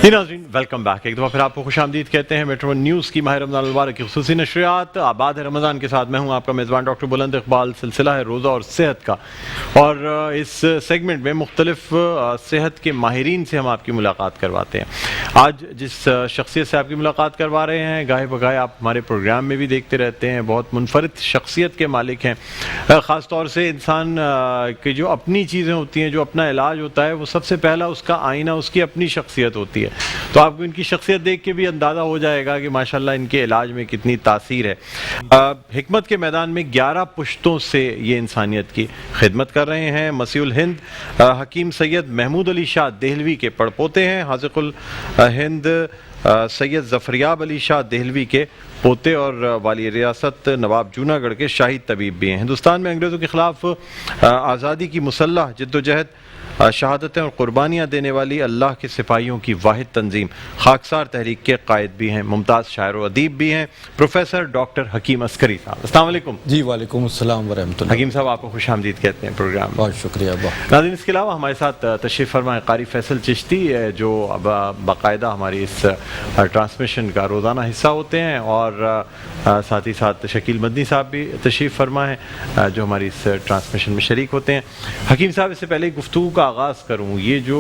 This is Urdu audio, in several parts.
جی ناظرین ویلکم بیک، ایک دفعہ پھر آپ کو خوش آمدید کہتے ہیں میٹرو نیوز کی ماہ رمضان المبارک کی خصوصی نشریات آباد ہے رمضان کے ساتھ. میں ہوں آپ کا میزبان ڈاکٹر بلند اقبال. سلسلہ ہے روزہ اور صحت کا، اور اس سیگمنٹ میں مختلف صحت کے ماہرین سے ہم آپ کی ملاقات کرواتے ہیں. آج جس شخصیت سے آپ کی ملاقات کروا رہے ہیں گاہے بگاہے آپ ہمارے پروگرام میں بھی دیکھتے رہتے ہیں، بہت منفرد شخصیت کے مالک ہیں. خاص طور سے انسان کی جو اپنی چیزیں ہوتی ہیں، جو اپنا علاج ہوتا ہے، وہ سب سے پہلا اس کا آئینہ اس کی اپنی شخصیت ہوتی ہے. تو آپ کو ان کی شخصیت دیکھ کے بھی اندازہ ہو جائے گا کہ ماشاءاللہ ان کے علاج میں کتنی تاثیر ہے. حکمت کے میدان میں 11 پشتوں سے یہ انسانیت کی خدمت کر رہے ہیں. مسیح الہند حکیم سید محمود علی شاہ دہلوی کے پڑپوتے ہیں. حاذق الہند سید ظفریاب علی شاہ دہلوی کے پوتے اور والی ریاست نواب جوناگڑھ کے شاہی طبیب بھی ہیں. ہندوستان میں انگریزوں کے خلاف آزادی کی مسلح جدوجہد، شہادتیں اور قربانیاں دینے والی اللہ کے سپاہیوں کی واحد تنظیم خاکسار تحریک کے قائد بھی ہیں، ممتاز شاعر و ادیب بھی ہیں، پروفیسر ڈاکٹر حکیم عسکری صاحب. السلام علیکم. جی وعلیکم السلام ورحمۃ اللہ. حکیم صاحب آپ کو خوش آمدید کہتے ہیں پروگرام میں. بہت شکریہ. ناظرین اس کے علاوہ ہمارے ساتھ تشریف فرما قاری فیصل چشتی جو باقاعدہ ہماری اس ٹرانسمیشن کا روزانہ حصہ ہوتے ہیں، اور ساتھ ہی ساتھ شکیل مدنی صاحب بھی تشریف فرما ہیں جو ہماری اس ٹرانسمیشن میں شریک ہوتے ہیں. حکیم صاحب اس سے پہلے گفتگو کا آغاز کروں، یہ جو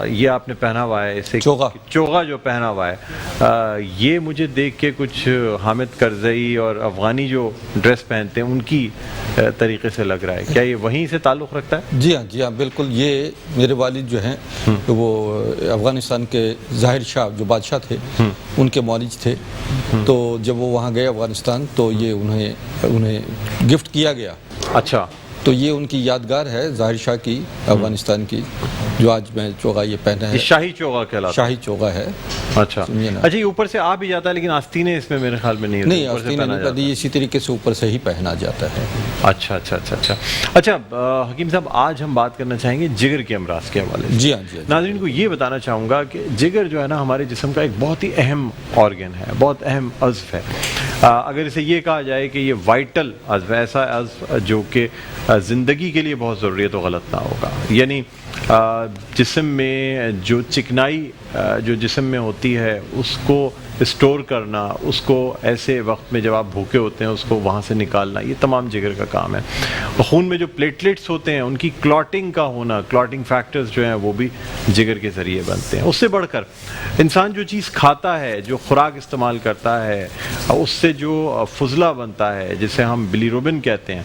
یہ آپ نے پہنا ہوا ہے، اسے چوغا جو پہنا ہوا ہے، یہ مجھے دیکھ کے کچھ حامد کرزئی اور افغانی جو ڈریس پہنتے ہیں ان کی طریقے سے لگ رہا ہے. کیا یہ وہیں سے تعلق رکھتا ہے؟ جی ہاں بالکل. یہ میرے والد جو ہیں وہ افغانستان کے ظاہر شاہ جو بادشاہ تھے ان کے مولج تھے. تو جب وہ وہاں گئے افغانستان تو یہ انہیں گفٹ کیا گیا. اچھا. تو یہ ان کی یادگار ہے ظاہر شاہ کی افغانستان کی، جو آج میں چوغا یہ پہنا ہے. شاہی چوغا کہلاتا ہے. شاہی چوغا ہے. اچھا یہ اوپر سے آ بھی جاتا ہے، لیکن آستینیں اس میں میرے خیال میں نہیں آستینیں نہیں پہنتی، اسی طریقے سے اوپر سے ہی پہنا جاتا ہے. اچھا. حکیم صاحب آج ہم بات کرنا چاہیں گے جگر کے امراض کے حوالے سے. جی ہاں. ناظرین کو یہ بتانا چاہوں گا کہ جگر جو ہے نا ہمارے جسم کا ایک بہت ہی اہم آرگن ہے، بہت اہم عضو ہے. اگر اسے یہ کہا جائے کہ یہ وائٹل عضو، ایسا عضو جو کہ زندگی کے لیے بہت ضروری ہے، تو غلط نہ ہوگا. یعنی جسم میں جو چکنائی جو جسم میں ہوتی ہے اس کو اسٹور کرنا، اس کو ایسے وقت میں جب آپ بھوکے ہوتے ہیں اس کو وہاں سے نکالنا، یہ تمام جگر کا کام ہے. خون میں جو پلیٹلیٹس ہوتے ہیں ان کی کلاٹنگ کا ہونا، کلاٹنگ فیکٹرز جو ہیں وہ بھی جگر کے ذریعے بنتے ہیں. اس سے بڑھ کر انسان جو چیز کھاتا ہے، جو خوراک استعمال کرتا ہے، اس سے جو فضلہ بنتا ہے جسے ہم بلیروبن کہتے ہیں،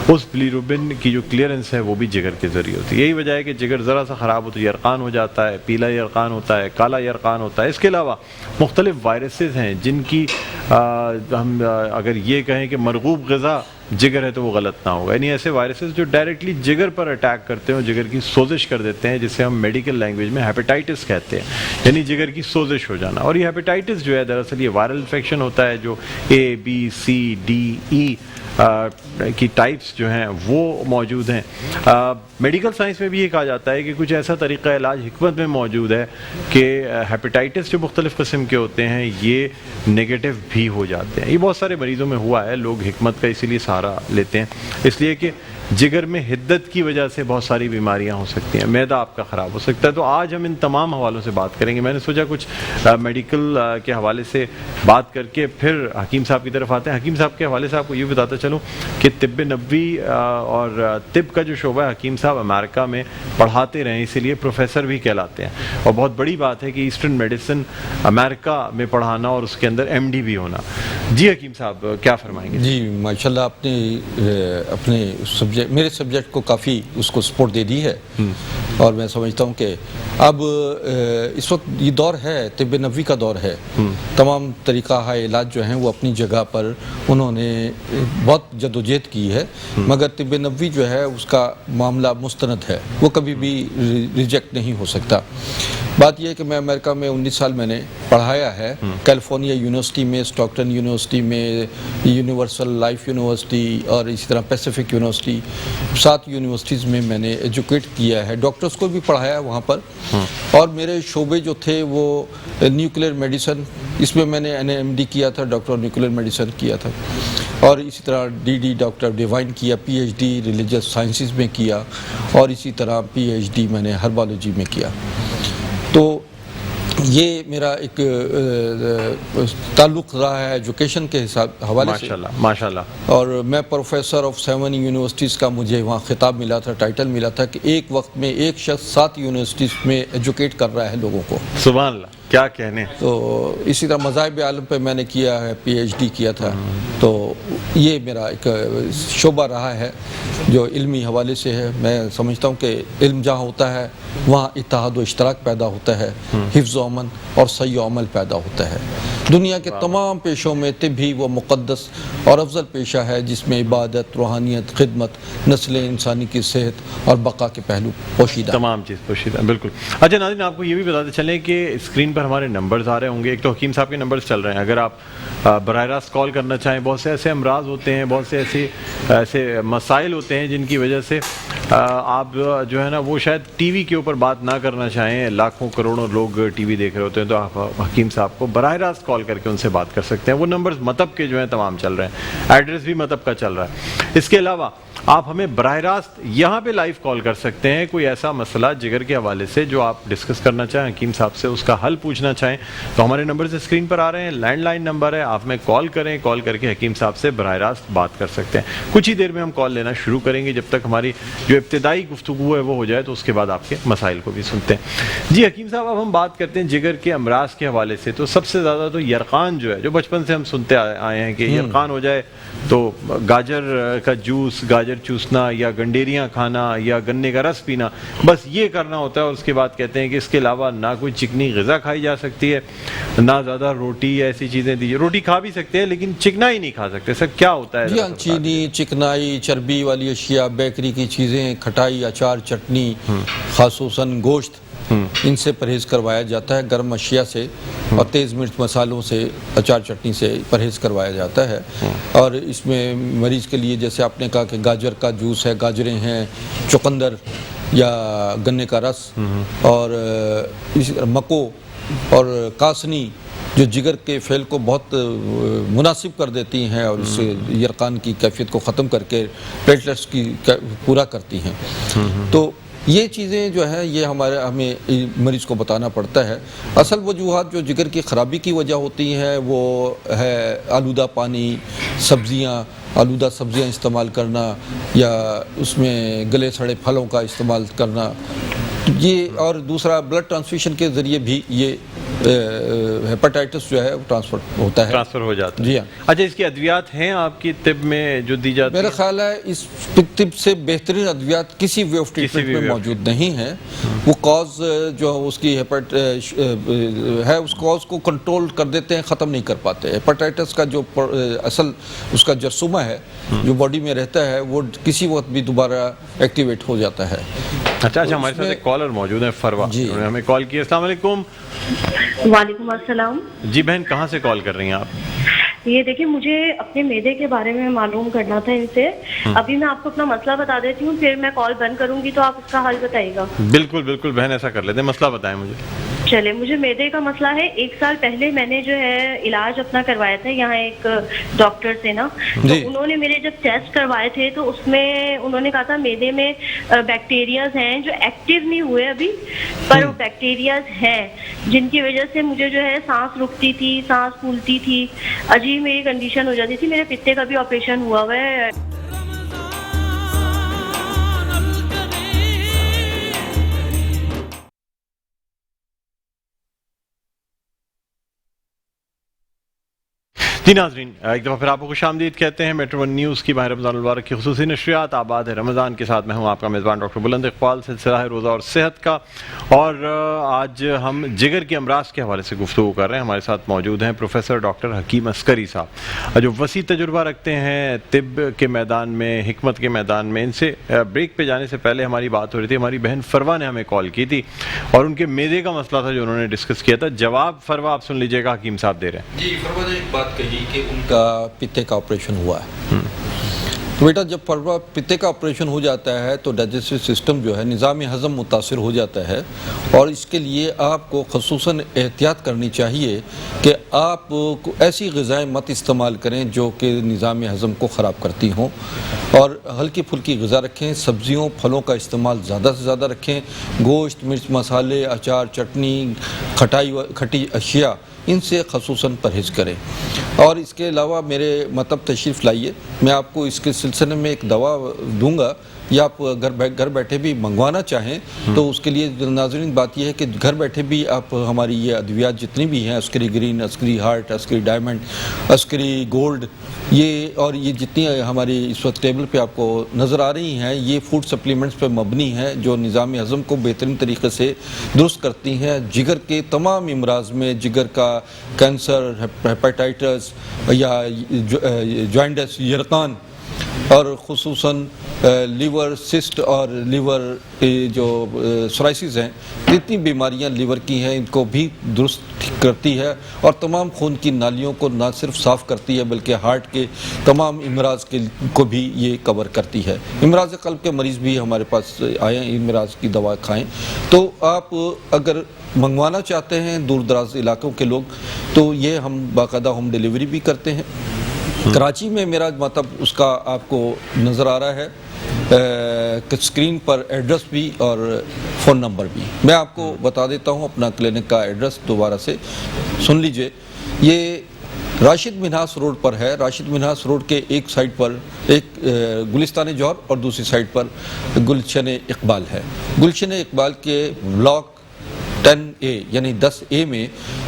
اس بلیروبن کی جو کلیئرنس ہے وہ بھی جگر کے ذریعے ہوتی ہے. یہی وجہ ہے کہ جگر ذرا سا خراب ہو تو یرقان ہو جاتا ہے، پیلا یرقان ہوتا ہے، کالا یرقان ہوتا ہے. اس کے علاوہ مختلف وائرسز ہیں جن کی ہم اگر یہ کہیں کہ مرغوب غذا جگر ہے تو وہ غلط نہ ہوگا. یعنی ایسے وائرسز جو ڈائریکٹلی جگر پر اٹیک کرتے ہیں اور جگر کی سوزش کر دیتے ہیں، جسے ہم میڈیکل لینگویج میں ہیپیٹائٹس کہتے ہیں، یعنی جگر کی سوزش ہو جانا. اور یہ ہیپیٹائٹس جو ہے دراصل یہ وائرل انفیکشن ہوتا ہے جو A B C D E کی ٹائپس جو ہیں وہ موجود ہیں. میڈیکل سائنس میں بھی یہ کہا جاتا ہے کہ کچھ ایسا طریقہ علاج حکمت میں موجود ہے کہ ہیپیٹائٹس جو مختلف قسم کے ہوتے ہیں یہ نیگیٹو بھی ہو جاتے ہیں. یہ بہت سارے مریضوں میں ہوا ہے. لوگ حکمت کا اسی لیے سہارا لیتے ہیں، اس لیے کہ جگر میں حدت کی وجہ سے بہت ساری بیماریاں ہو سکتی ہیں، معدہ آپ کا خراب ہو سکتا ہے. تو آج ہم ان تمام حوالوں سے بات کریں گے. میں نے سوچا کچھ میڈیکل کے حوالے سے بات کر کے پھر حکیم صاحب کی طرف آتے ہیں. حکیم صاحب کے حوالے سے آپ کو یہ بتاتا چلوں کہ طب نبوی اور طب کا جو شعبہ ہے حکیم صاحب امریکہ میں پڑھاتے رہے، اسی لیے پروفیسر بھی کہلاتے ہیں. اور بہت بڑی بات ہے کہ ایسٹرن میڈیسن امریکہ میں پڑھانا اور اس کے اندر MD بھی ہونا. جی حکیم صاحب کیا فرمائیں گے؟ جی ماشاءاللہ آپ نے اپنے میرے سبجیکٹ کو کافی اس کو سپورٹ دے دی ہے. اور میں سمجھتا ہوں کہ اب اس وقت یہ دور ہے، طب نبوی کا دور ہے. تمام طریقہ علاج جو ہیں وہ اپنی جگہ پر انہوں نے بہت جدوجہد کی ہے، مگر طب نبوی جو ہے اس کا معاملہ مستند ہے، وہ کبھی بھی ریجیکٹ نہیں ہو سکتا. بات یہ ہے کہ میں امریکہ میں 19 سال میں نے پڑھایا ہے، کیلیفورنیا یونیورسٹی میں، اسٹاکٹن یونیورسٹی میں، یونیورسل لائف یونیورسٹی اور اسی طرح پیسیفک یونیورسٹی، 7 یونیورسٹیز میں نے ایجوکیٹ کیا ہے. ڈاکٹرز کو بھی پڑھایا وہاں پر. اور میرے شعبے جو تھے وہ نیوکلیئر میڈیسن، اس میں نے NMD کیا تھا، ڈاکٹر نیوکلیئر میڈیسن کیا تھا. اور اسی طرح DD ڈاکٹر ڈیوائن کیا، PhD ریلیجس سائنسز میں کیا، اور اسی طرح PhD میں نے ہربالوجی میں کیا. تو یہ میرا ایک تعلق رہا ہے ایجوکیشن کے حوالے سے. ماشاءاللہ. اور میں پروفیسر آف 7 یونیورسٹیز کا مجھے وہاں خطاب ملا تھا, ٹائٹل ملا تھا کہ ایک وقت میں ایک شخص 7 یونیورسٹیز میں ایجوکیٹ کر رہا ہے لوگوں کو. سبحان اللہ, کیا کہنے. تو اسی طرح مذاہب عالم پہ میں نے کیا ہے, پی ایچ ڈی کیا تھا. تو یہ میرا ایک شعبہ رہا ہے جو علمی حوالے سے ہے. میں سمجھتا ہوں کہ علم جہاں ہوتا ہے وہاں اتحاد و اشتراک پیدا ہوتا ہے, حفظ و امن اور صحیح و عمل پیدا ہوتا ہے. دنیا کے تمام پیشوں میں طب بھی وہ مقدس اور افضل پیشہ ہے جس میں عبادت, روحانیت, خدمت, نسل انسانی کی صحت اور بقا کے پہلو پوشیدہ, تمام چیز پوشیدہ. بالکل. اچھا ناظرین, آپ کو یہ بھی بتاتے چلیں کہ اسکرین پر ہمارے نمبرز آ رہے ہوں گے. ایک تو حکیم صاحب کے نمبرز چل رہے ہیں, اگر آپ براہ راست کال کرنا چاہیں. بہت سے ایسے امراض ہوتے ہیں, بہت سے ایسے مسائل ہوتے ہیں جن کی وجہ سے آپ جو ہے نا وہ شاید ٹی وی کے اوپر بات نہ کرنا چاہیں. لاکھوں کروڑوں لوگ ٹی وی دیکھ رہے ہوتے ہیں, تو آپ حکیم صاحب کو براہ راست کال کر کے ان سے بات کر سکتے ہیں. وہ نمبرز مطب کے جو ہیں تمام چل رہے ہیں, ایڈریس بھی مطب کا چل رہا ہے. اس کے علاوہ آپ ہمیں براہ راست یہاں پہ لائیو کال کر سکتے ہیں. کوئی ایسا مسئلہ جگر کے حوالے سے جو آپ ڈسکس کرنا چاہیں حکیم صاحب سے, اس کا حل پوچھنا چاہیں, تو ہمارے نمبرز اسکرین پر آ رہے ہیں. لینڈ لائن نمبر ہے, آپ میں کال کریں, کال کر کے حکیم صاحب سے براہ راست بات کر سکتے ہیں. کچھ ہی دیر میں ہم کال لینا شروع کریں گے. جب تک ہماری جو ابتدائی گفتگو ہے وہ ہو جائے تو اس کے بعد آپ کے مسائل کو بھی سنتے ہیں. جی حکیم صاحب, اب ہم بات کرتے ہیں جگر کے امراض کے حوالے سے. تو سب سے زیادہ تو یرقان جو ہے, جو بچپن سے ہم سنتے آئے ہیں کہ یرقان ہو جائے تو گاجر کا جوس, گاجر چوسنا یا گنڈیریاں کھانا یا گنے کا رس پینا, بس یہ کرنا ہوتا ہے. اور اس کے بعد کہتے ہیں کہ اس کے علاوہ نہ کوئی چکنی غذا کھائی جا سکتی ہے, نہ زیادہ روٹی یا ایسی چیزیں دیجیے. روٹی کھا بھی سکتے ہیں لیکن چکنا ہی نہیں کھا سکتے. سر کیا ہوتا ہے؟ جی ہاں, چینی, چکنائی, چربی والی اشیاء, بیکری کی چیزیں, کھٹائی, اچار, چٹنی, خصوصاً گوشت, ان سے پرہیز کروایا جاتا ہے. گرم اشیاء سے اور تیز مرچ مسالوں سے, اچار چٹنی سے پرہیز کروایا جاتا ہے. اور اس میں مریض کے لیے جیسے آپ نے کہا کہ گاجر کا جوس ہے, گاجریں ہیں, چقندر یا گنے کا رس, اور مکو اور کاسنی جو جگر کے فعل کو بہت مناسب کر دیتی ہیں اور اس یرقان کی کیفیت کو ختم کر کے پلیٹلیٹس کی پورا کرتی ہیں. تو یہ چیزیں جو ہیں یہ ہمیں مریض کو بتانا پڑتا ہے. اصل وجوہات جو جگر کی خرابی کی وجہ ہوتی ہیں وہ ہے آلودہ پانی, آلودہ سبزیاں استعمال کرنا, یا اس میں گلے سڑے پھلوں کا استعمال کرنا. یہ اور دوسرا بلڈ ٹرانسفیوژن کے ذریعے بھی یہ ہیپاٹائٹس جو ہے ٹرانسفر ہو جاتا ہے. جی ہاں. اچھا, اس کی ادویات ہیں آپ کی طب میں جو دی جاتی ہیں؟ میرا خیال ہے اس طب سے بہترین ادویات کسی وے آف ٹریٹمنٹ میں موجود نہیں ہیں. وہ کاز جو اس کی ہے اس کاز کو کنٹرول کر دیتے ہیں, ختم نہیں کر پاتے. ہیپاٹائٹس کا جو اصل اس کا جرثومہ ہے جو باڈی میں رہتا ہے وہ کسی وقت بھی دوبارہ ایکٹیویٹ ہو جاتا ہے. اچھا, ہمارے ساتھ ایک کالر موجود ہے, فروا, انہوں نے ہمیں کال کی. السلام علیکم. وعلیکم السلام. جی بہن, کہاں سے کال کر رہی ہیں آپ؟ یہ دیکھیں, مجھے اپنے معدے کے بارے میں معلوم کرنا تھا ان سے. ابھی میں آپ کو اپنا مسئلہ بتا دیتی ہوں, پھر میں کال بند کروں گی تو آپ اس کا حل بتائیے گا. بالکل بالکل بہن, ایسا کر لیتے ہیں. مسئلہ بتائیں مجھے. چلے, مجھے معدے کا مسئلہ ہے. 1 سال پہلے میں نے جو ہے علاج اپنا کروایا تھا یہاں ایک ڈاکٹر سے نا, تو انہوں نے میرے جب ٹیسٹ کروائے تھے تو اس میں انہوں نے کہا تھا معدے میں بیکٹیریاز ہیں جو ایکٹیو نہیں ہوئے ابھی, پر وہ بیکٹیریاز ہیں جن کی وجہ سے مجھے جو ہے سانس رکتی تھی, سانس پھولتی تھی, عجیب میری کنڈیشن ہو جاتی تھی. میرے پتے کا بھی آپریشن ہوا ہے. جی ناظرین, ایک دفعہ پھر آپ کو خوش آمدید کہتے ہیں. میٹرو ون نیوز کی ماہ رمضان المبارک کی خصوصی نشریات آباد ہے رمضان کے ساتھ میں ہوں آپ کا میزبان ڈاکٹر بلند اقبال. سلسلہ ہے روزہ اور صحت کا, اور آج ہم جگر کے امراض کے حوالے سے گفتگو کر رہے ہیں. ہمارے ساتھ موجود ہیں پروفیسر ڈاکٹر حکیم عسکری صاحب, جو وسیع تجربہ رکھتے ہیں طب کے میدان میں, حکمت کے میدان میں. ان سے بریک پہ جانے سے پہلے ہماری بات ہو رہی تھی, ہماری بہن فروا نے ہمیں کال کی تھی اور ان کے معدے کا مسئلہ تھا جو انہوں نے ڈسکس کیا تھا. جواب فروا آپ سن لیجیے گا, حکیم صاحب دے رہے ہیں. جی, فروا نے ایک بات کہی کہ ان کا پتے کا آپریشن ہوا ہے. تو بیٹا جب پتے کا آپریشن ہو جاتا ہے تو ڈائجسٹو سسٹم جو ہے نظام ہضم متاثر ہو جاتا ہے، اور اس کے لیے آپ کو خصوصاً احتیاط کرنی چاہیے کہ آپ ایسی غذائیں مت استعمال کریں جو کہ نظام ہضم کو خراب کرتی ہوں، اور ہلکی پھلکی غذا رکھیں، سبزیوں پھلوں کا استعمال زیادہ سے زیادہ رکھیں، گوشت مرچ مسالے اچار چٹنی کھٹی اشیاء ان سے خصوصاً پرہیز کریں۔ اور اس کے علاوہ میرے مطلب تشریف لائیے، میں آپ کو اس کے سلسلے میں ایک دوا دوں گا، یا آپ گھر بیٹھے بھی منگوانا چاہیں تو اس کے لیے ناظرین بات یہ ہے کہ گھر بیٹھے بھی آپ ہماری یہ ادویات جتنی بھی ہیں، عسکری گرین، عسکری ہارٹ، عسکری ڈائمنڈ، عسکری گولڈ، یہ جتنی ہماری اس وقت ٹیبل پہ آپ کو نظر آ رہی ہیں، یہ فوڈ سپلیمنٹس پہ مبنی ہیں جو نظام ہضم کو بہترین طریقے سے درست کرتی ہیں۔ جگر کے تمام امراض میں، جگر کا کینسر، ہیپاٹائٹس یا جوائنٹس، یرقان، اور خصوصاً لیور سسٹ اور لیور جو سورائسز ہیں، اتنی بیماریاں لیور کی ہیں، ان کو بھی درست کرتی ہے، اور تمام خون کی نالیوں کو نہ صرف صاف کرتی ہے بلکہ ہارٹ کے تمام امراض کو بھی یہ کور کرتی ہے۔ امراض قلب کے مریض بھی ہمارے پاس آئے ہیں، امراض کی دوا کھائیں۔ تو آپ اگر منگوانا چاہتے ہیں دور دراز علاقوں کے لوگ، تو یہ ہم باقاعدہ ہوم ڈیلیوری بھی کرتے ہیں۔ کراچی میں میرا مطلب اس کا آپ کو نظر آ رہا ہے اسکرین پر ایڈریس بھی اور فون نمبر بھی، میں آپ کو بتا دیتا ہوں اپنا کلینک کا ایڈریس دوبارہ سے سن لیجئے۔ یہ راشد منہاس روڈ پر ہے۔ راشد منہاس روڈ کے ایک سائڈ پر ایک گلستان جوہر اور دوسری سائڈ پر گلشن اقبال ہے۔ گلشن اقبال کے بلاک 10A یعنی 10A میں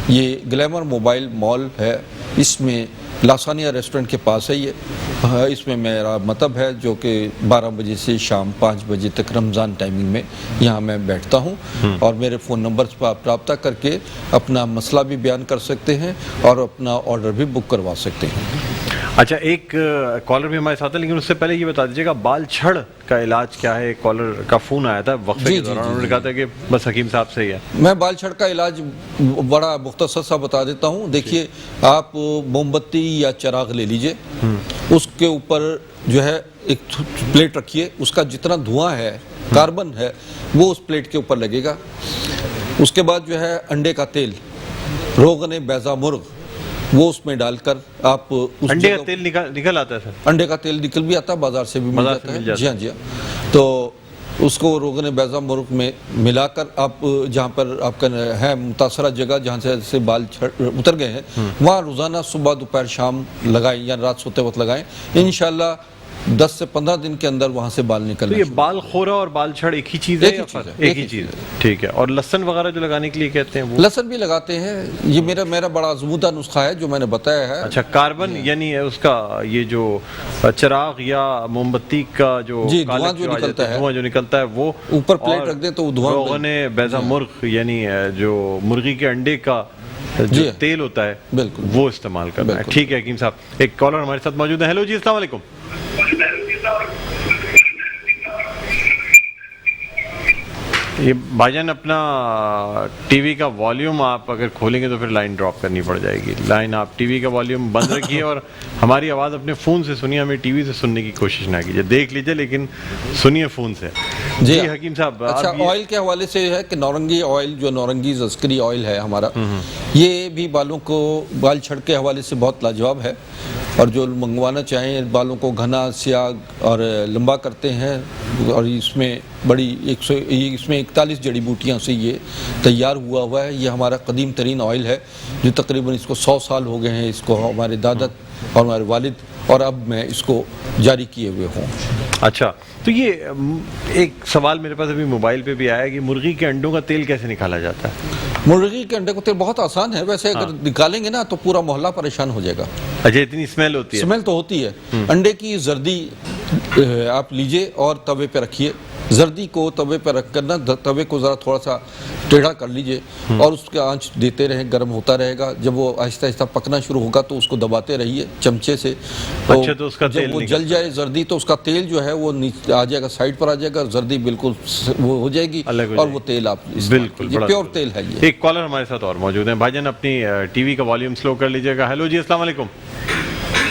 یہ گلیمر موبائل مال ہے، اس میں لاسانیہ ریسٹورنٹ کے پاس ہے یہ، اس میں میرا مطب ہے جو کہ 12 بجے سے شام 5 بجے تک رمضان ٹائمنگ میں یہاں میں بیٹھتا ہوں، اور میرے فون نمبرز پر آپ رابطہ کر کے اپنا مسئلہ بھی بیان کر سکتے ہیں اور اپنا آرڈر بھی بک کروا سکتے ہیں۔ اچھا، ایک کالر بھی ہمارے ساتھ ہے، لیکن اس سے پہلے یہ بتا دیجیے گا بال چھڑ کا علاج کیا ہے؟ کالر کا فون آیا تھا وقفے کے دوران، انہوں نے کہا تھا کہ بس حکیم صاحب سے ہی ہے۔ میں بال چھڑ کا علاج بڑا مختصر سا بتا دیتا ہوں۔ دیکھیے، آپ موم بتی یا چراغ لے لیجئے، اس کے اوپر جو ہے ایک پلیٹ رکھیے، اس کا جتنا دھواں ہے، کاربن ہے، وہ اس پلیٹ کے اوپر لگے گا۔ اس کے بعد جو ہے انڈے کا تیل، روغن بیضہ مرغ، وہ اس میں ڈال کر آپ انڈے کا تیل نکل آتا ہے سر؟ انڈے کا تیل نکل بھی آتا ہے، بازار سے بھی مل جاتا ہے، جی ہاں جی ہاں۔ تو اس کو روغن بیضہ مرغ میں ملا کر آپ جہاں پر آپ کا ہے متاثرہ جگہ جہاں سے بال اتر گئے ہیں، وہاں روزانہ صبح دوپہر شام لگائیں یا رات سوتے وقت لگائیں، انشاءاللہ 10 سے 15 دن کے اندر وہاں سے بال نکل۔ تو یہ بال خورا اور بال چھڑ ایک ہی چیز ہے؟ ایک ہی چیز ہے، ٹھیک ہے۔ اور لہسن وغیرہ جو لگانے کے لیے کہتے ہیں وہ؟ لہسن بھی لگاتے ہیں، یہ میرا بڑا آزمودہ نسخہ ہے جو میں نے بتایا ہے۔ اچھا، کاربن یعنی اس کا یہ جو چراغ یا موم بتی کا جو دھواں جو نکلتا ہے وہ اوپر پلیٹ رکھ دیں تو دھواں، روغن بیضہ مرغ یعنی جو مرغی کے انڈے کا جو تیل ہوتا ہے بالکل وہ استعمال کرنا ہے۔ ٹھیک ہے حکیم صاحب، ایک کالر ہمارے ساتھ موجود ہے۔ ہیلو جی، السلام علیکم۔ یہ بھائی جان اپنا ٹی وی کا والیوم آپ اگر کھولیں گے تو پھر لائن ڈراپ کرنی پڑ جائے گی۔ لائن آپ ٹی وی کا والیوم بند رکھیے اور ہماری آواز اپنے فون سے سنیے، ہمیں ٹی وی سے سننے کی کوشش نہ کیجیے، دیکھ لیجیے لیکن سنیے فون سے۔ جی حکیم صاحب، اچھا آئل کے حوالے سے ہے کہ نورنگی آئل جو نورنگی عسکری آئل ہے ہمارا، یہ بھی بالوں کو بال چھڑ کے حوالے سے بہت لاجواب ہے، اور جو منگوانا چاہیں بالوں کو گھنا سیاہ اور لمبا کرتے ہیں، اور اس میں بڑی 41 جڑی بوٹیاں سے یہ تیار ہوا ہے۔ یہ ہمارا قدیم ترین آئل ہے جو تقریباً اس کو 100 سال ہو گئے ہیں، اس کو ہمارے دادت اور ہمارے والد اور اب میں اس کو جاری کیے ہوئے ہوں۔ اچھا، تو یہ ایک سوال میرے پاس ابھی موبائل پہ بھی آیا کہ مرغی کے انڈوں کا تیل کیسے نکالا جاتا ہے؟ مرغی کے انڈے کا تیل بہت آسان ہے، ویسے اگر نکالیں گے نا تو پورا محلہ پریشان ہو جائے گا۔ اچھا، اتنی اسمیل ہوتی ہے؟ اسمیل تو ہوتی ہے۔ انڈے کی زردی آپ لیجئے اور توے پہ رکھیے، زردی کو توے پہ رکھ کر نا توے کو ذرا تھوڑا سا ٹیڑھا کر لیجئے اور اس کا آنچ دیتے رہیں، گرم ہوتا رہے گا۔ جب وہ آہستہ آہستہ پکنا شروع ہوگا تو اس کو دباتے رہیے چمچے سے۔ اچھا، تو اس کا تیل جب وہ جل جائے زردی تو اس کا تیل جو ہے وہ آ جائے گا، سائڈ پر آ جائے گا، زردی بالکل وہ ہو جائے گی اور وہ تیل آپ بالکل پیور تیل ہے۔ یہ ایک کالر ہمارے ساتھ اور موجود ہیں، بھائی جان اپنی ٹی وی کا والیوم سلو کر لیجیے گا۔ ہیلو جی، السلام علیکم۔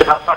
4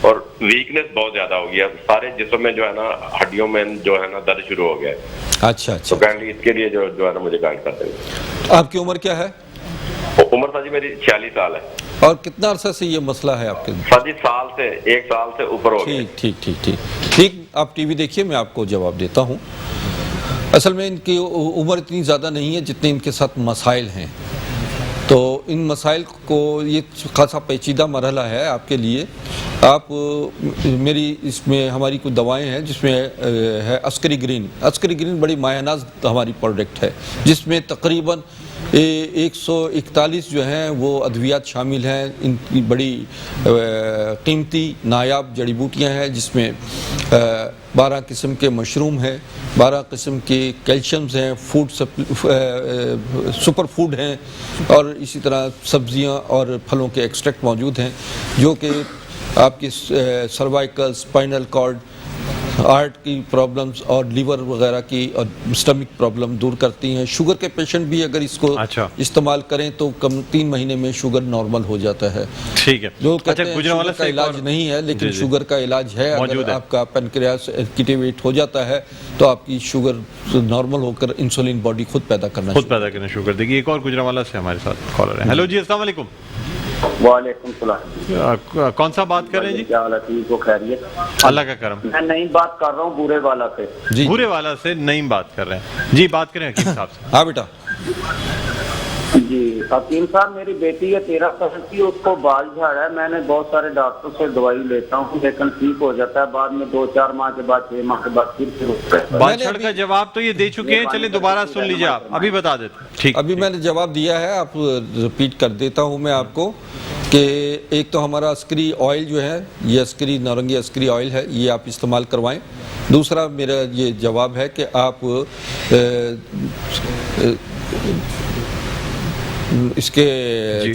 اور ویکنیس بہت زیادہ ہو گیا, سارے جسم میں جو ہے نا ہڈیوں میں جو ہے نا درد شروع ہو گیا ہے. اچھا تو کائنڈلی اس کے لیے جو ہے نا مجھے گائیڈ کر دیں. آپ کی عمر کیا ہے؟ عمر سر جی میری 46 سال ہے. اور کتنا عرصہ سے یہ مسئلہ ہے آپ کے؟ سر جی ایک سال سے اوپر ہو گیا. ٹھیک. آپ ٹی وی دیکھیے, میں آپ کو جواب دیتا ہوں. اصل میں ان کی عمر اتنی زیادہ نہیں ہے جتنے ان کے ساتھ مسائل ہیں. تو ان مسائل کو, یہ خاصا پیچیدہ مرحلہ ہے آپ کے لیے. آپ میری اس میں ہماری کچھ دوائیں ہیں جس میں ہے عسکری گرین. عسکری گرین بڑی مایہ ناز ہماری پروڈکٹ ہے, جس میں تقریباً 141 جو ہیں وہ ادویات شامل ہیں. ان کی بڑی قیمتی نایاب جڑی بوٹیاں ہیں, جس میں 12 قسم کے مشروم ہیں, 12 قسم کے کیلشیمز ہیں, سپر فوڈ ہیں, اور اسی طرح سبزیاں اور پھلوں کے ایکسٹریکٹ موجود ہیں, جو کہ آپ کی سروائکل, اسپائنل کارڈ, ہارٹ کی پرابلمز اور لیور وغیرہ کی اور اسٹمک پرابلم دور کرتی ہیں. شوگر کے پیشنٹ بھی اگر اس کو استعمال کریں تو کم 3 مہینے میں شوگر نارمل ہو جاتا ہے. ٹھیک ہے. جو کہتے ہیں شوگر کا علاج نہیں ہے, لیکن شوگر کا علاج ہے. اگر آپ کا پینکریاس ایکٹیویٹ ہو جاتا ہے تو آپ کی شوگر نارمل ہو کر انسولین باڈی خود پیدا کرنا شوگر دے گی. ایک اور گجرانوالہ سے ہمارے ساتھ کالر ہے. ہیلو جی, السلام علیکم. وعلیکم السلام. کون سا بات کر رہے ہیں جی؟ کیا حال ہے, ٹھیک ہو, خیریت؟ اللہ کا کرم. میں نئی بات کر رہا ہوں بورے والا سے. بورے والا سے نعیم بات کر رہے ہیں جی. بات کریں حکیم صاحب سے. ہاں بیٹا. جی حکیم صاحب, میری بیٹی ہے 13 سال کی, اس کو بال جھاڑا ہے. میں نے بہت سارے ڈاکٹر سے دوائی لیتا ہوں لیکن ٹھیک ہو جاتا ہے, بعد میں 2-4 ماہ کے بعد 6 ماہ کے بعد پھر ہوتا ہے. بال جھڑ کا جواب تو یہ دے چکے ہیں, چلیں دوبارہ سن لیجیے. آپ ابھی بتا دیتے. ٹھیک, ابھی میں نے جواب دیا ہے, آپ ریپیٹ کر دیتا ہوں میں آپ کو کہ ایک تو ہمارا عسکری آئل جو ہے, یہ عسکری نارنگی عسکری آئل ہے, یہ آپ استعمال کروائیں. دوسرا میرا یہ جواب ہے کہ آپ اس کے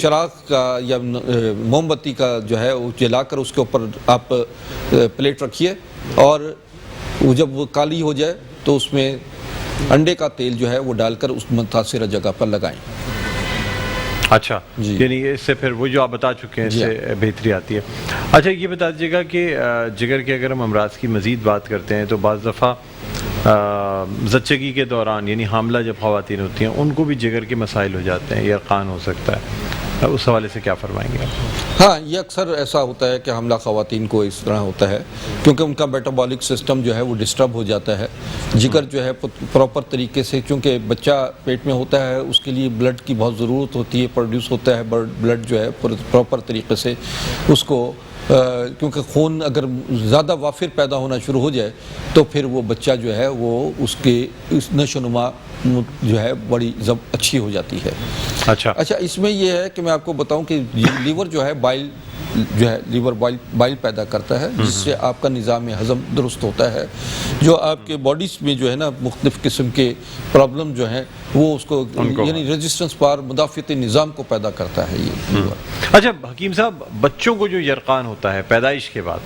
چراغ کا یا موم بتی کا جو ہے وہ جلا کر اس کے اوپر آپ پلیٹ رکھیے, اور وہ جب وہ کالی ہو جائے تو اس میں انڈے کا تیل جو ہے وہ ڈال کر اس متاثرہ جگہ پر لگائیں. اچھا جی. یعنی اس سے پھر وہ جو آپ بتا چکے ہیں اس سے بہتری آتی ہے. اچھا یہ بتا دیجیے گا کہ جگر کے اگر ہم امراض کی مزید بات کرتے ہیں تو بعض دفعہ زچگی کے دوران, یعنی حاملہ جب خواتین ہوتی ہیں, ان کو بھی جگر کے مسائل ہو جاتے ہیں, یرقان ہو سکتا ہے. اس حوالے سے کیا فرمائیں گے آپ؟ ہاں, یہ اکثر ایسا ہوتا ہے کہ حاملہ خواتین کو اس طرح ہوتا ہے کیونکہ ان کا میٹابولک سسٹم جو ہے وہ ڈسٹرب ہو جاتا ہے. جگر جو ہے پراپر طریقے سے, چونکہ بچہ پیٹ میں ہوتا ہے, اس کے لیے بلڈ کی بہت ضرورت ہوتی ہے, پروڈیوس ہوتا ہے بلڈ جو ہے پراپر طریقے سے اس کو, کیونکہ خون اگر زیادہ وافر پیدا ہونا شروع ہو جائے تو پھر وہ بچہ جو ہے وہ اس کے نشو و نما جو ہے بڑی اچھی ہو جاتی ہے. اچھا, اس میں یہ ہے کہ میں آپ کو بتاؤں کہ لیور جو ہے بائل جو ہے لیور بائل پیدا کرتا ہے, جس سے آپ کا نظام ہضم درست ہوتا ہے, جو آپ کے باڈیز میں جو ہے نا مختلف قسم کے پرابلم جو ہیں وہ اس کو یعنی ریزسٹنس پار مدافعتی نظام کو پیدا کرتا ہے یہ لیور. اچھا حکیم صاحب, بچوں کو جو یرقان ہوتا ہے پیدائش کے بعد,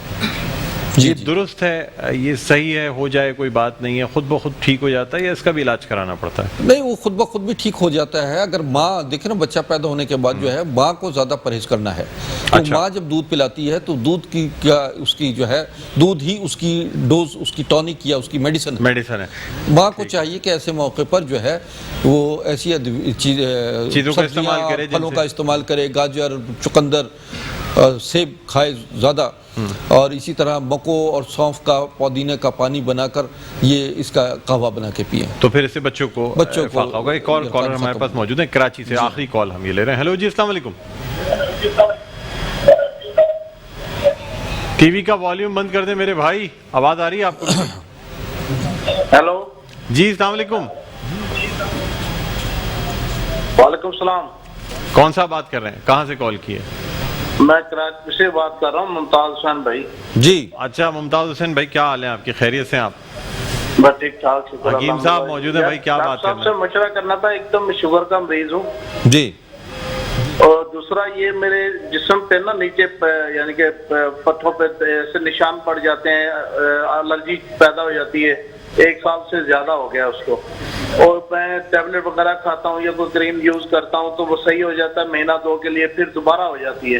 یہ درست ہے, یہ صحیح ہے, ہو جائے کوئی بات نہیں ہے, خود بخود ٹھیک ہو جاتا ہے یا اس کا بھی علاج کرانا پڑتا ہے؟ نہیں, وہ خود بخود بھی ٹھیک ہو جاتا ہے اگر ماں, دیکھیں نا بچہ پیدا ہونے کے بعد جو ہے ماں کو زیادہ پرہیز کرنا ہے. تو ماں جب دودھ پلاتی ہے تو دودھ کی کیا اس کی جو ہے دودھ ہی اس کی ڈوز, اس کی ٹونک یا اس کی میڈیسن ہے. ماں کو چاہیے کہ ایسے موقع پر جو ہے وہ ایسی چیزوں کا استعمال کرے, پھلوں کا استعمال کرے, گاجر, چقندر, سیب کھائے زیادہ, اور اسی طرح مکو اور سونف کا پودینے کا پانی بنا کر یہ اس کا قہوہ بنا کے پئیں تو پھر اس سے بچوں کو فائدہ ہوگا. ایک اور کالر ہمارے پاس موجود ہے کراچی سے, آخری کال ہم یہ لے رہے ہیں. ہیلو جی, السلام علیکم. ٹی وی کا والیوم بند کر دیں میرے بھائی, آواز آ رہی ہے آپ کو؟ ہیلو جی, السلام علیکم. وعلیکم السلام. کون سا بات کر رہے ہیں, کہاں سے کال کیے؟ میں کراچی سے بات کر رہا ہوں, ممتاز حسین بھائی. جی اچھا, ممتاز حسین بھائی کیا حال ہے آپ کی, خیریت سے آپ؟ بس ٹھیک ٹھاک, شکر. حکیم صاحب موجود ہیں بھائی, کیا بات کرنا ہے؟ سے مشورہ کرنا تھا. ایک تو میں شوگر کا مریض ہوں جی, اور دوسرا یہ میرے جسم پہ نا نیچے یعنی کہ پٹھوں پہ ایسے نشان پڑ جاتے ہیں, الرجی پیدا ہو جاتی ہے. 1 سال سے زیادہ ہو گیا اس کو, اور میں ٹیبلٹ وغیرہ کھاتا ہوں یا کوئی کریم یوز کرتا ہوں تو وہ صحیح ہو جاتا ہے, 1-2 مہینے کے لیے, پھر دوبارہ ہو جاتی ہے.